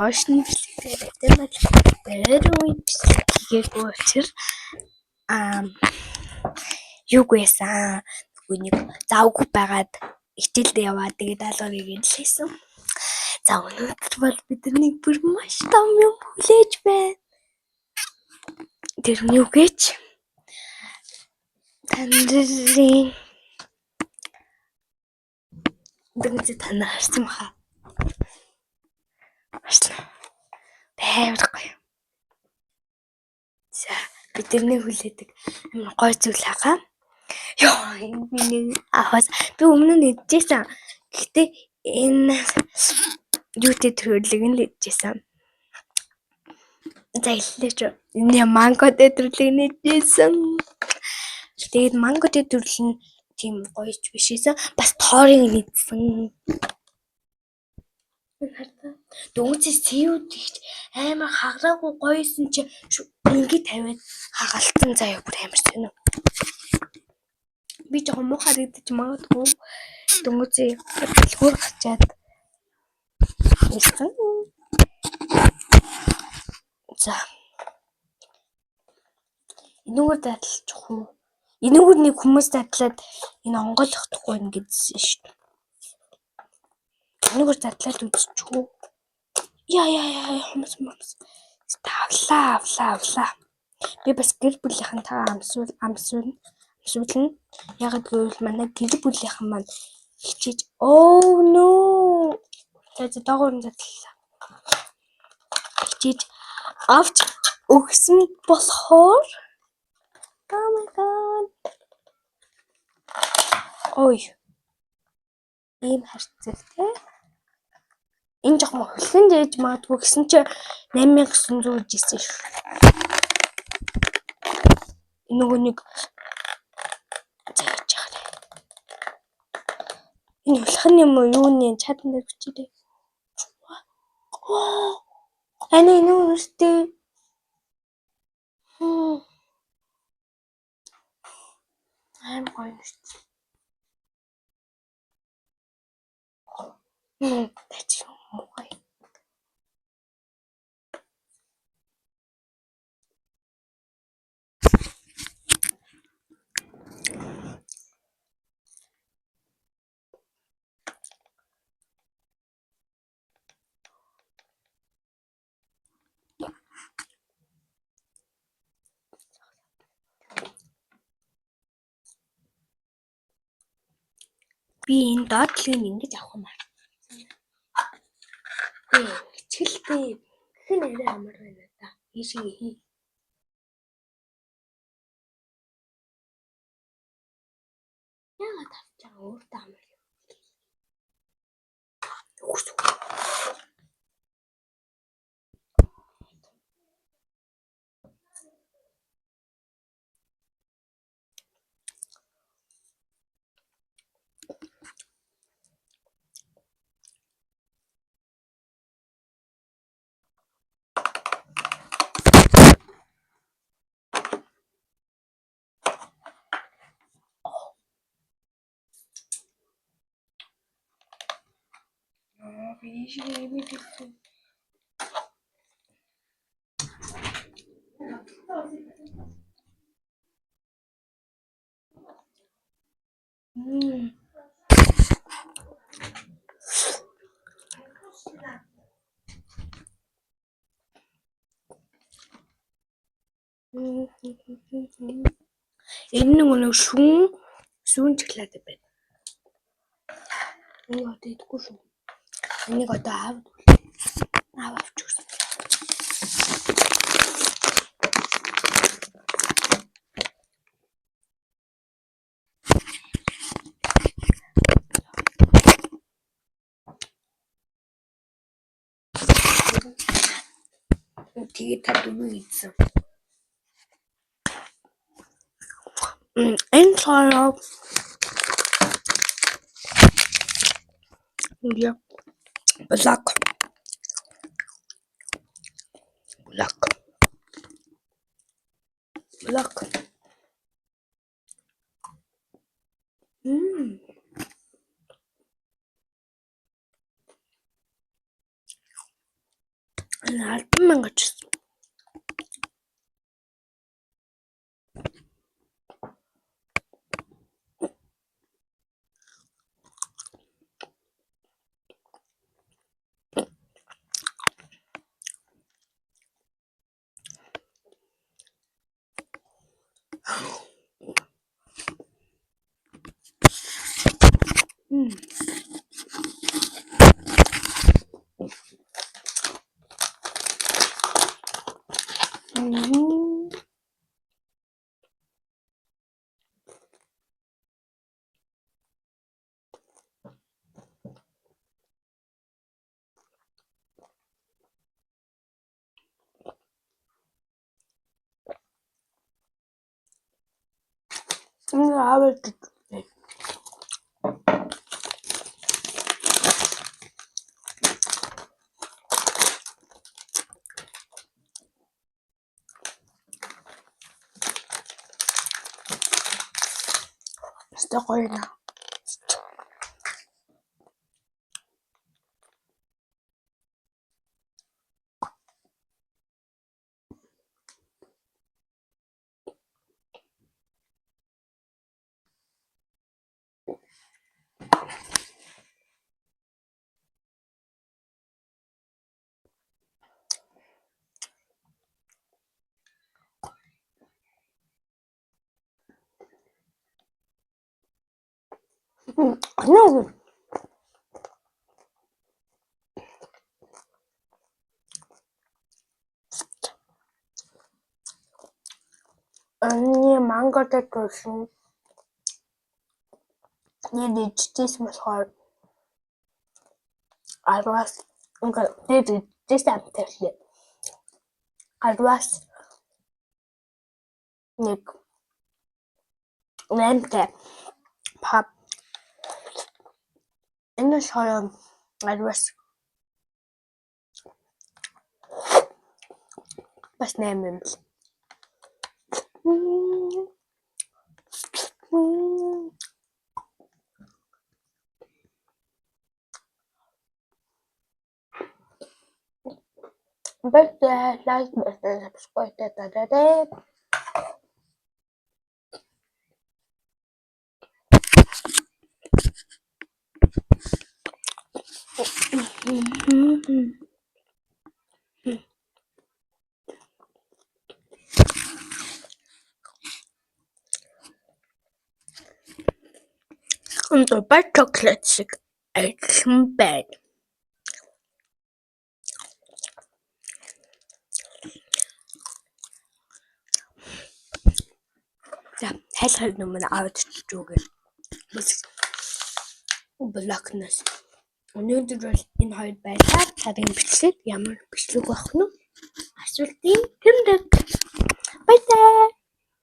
хойшны бэлтгэл дээр хийгээгүй учраас юу гэсэн нэг завгүй байгаад хичээлдээ яваад тэгээд даалгаврыг нь л хийсэн. За өнөөдөр бол бидний бүр маш том юм хүлээж байна. Тэр нь юу гэж тандрын дөнгөж танаа харсан баха. Харсан. Тайваргүй. За бидний хүлээдэг амар гоё зүйл хагаа. Яа би нэг аваас би өмнө нь идчихсэн. Гэхдээ энэ юутэй төрлөг нь л идчихсэн. За илээч. Энэ манготэй төрлөг нь идчихсэн. Тэгээд манготэй төрлөл нь тийм гоёч биш ийсэн. Бас тоорыг нь идсэн. Дөнгөж сэвүүд ихч амар хагараагүй гоёсэн чи ингээд тавиад хагалцсан заяа бүр амар сонир. Би жоохон муухай харагдаж магадгүй дөнгөж дэлгүүр гачаад ирсэн. За энүүгээр дадлчих уу? Энүүгээр нэг хүмүүс дадлаад энэ онгойлгохгүй байна гэдсэн шүү дээ. Энүүгээр дадлаад үзчих үү? Яа хүмүүс. Авлаа. Би бас гэр бүлийнхэнтэйгээ амсуулна. Яг гэвэл манай гэр бүлийнхэн маань хичээж no. Тэгээд доогоор нь задлаа. Хичээж авч өгсөн болохоор oh my god. Ой. Ийм харцагтай. Энэ жоохон хөлгөн дээж магадгүй гэсэн чи 8900 жисэн шүү. Нөгөө нэг зааж байгаа. Энэ хөлгөн юм уу юуны чадан дээр бичээрэй. Ани энэ үстэй. I'm going to. That's why. Би энэ доотлыг ингэж авах юм аа. Хичээлтэй хэн арай амар байна да. Ийшээ хий. Яагаад авчаа өөртөө амар юм. Энэ нэг шүүн чоклад байна. Энэ одоо идэхгүй шүү. Энийг одоо авч өгсөн. Тэгээд та дөрөв ийдсэн. Энэ цаашаа я black. 10,000 ч. 아버지. 진짜 거의 나. 아니야. Они манго-то точно. Не дичтись болохоор алвас ингээд дичтись амтэлээ. Алвас нэг нэмтэй пап энэ шорон алвас бас нэмэм. Бэлээ лайк бэлээ subscribe таа. Өндөр бай chocolate шиг ажлан байна. За, хайлхал нөмөр аваад чиж үгүй. Блокнос. Өнөөдөр бол энэ хоёр байлаа. Тарын бичлэг ямар бичлэг байх нь асуултын тэмдэг. Баярлалаа.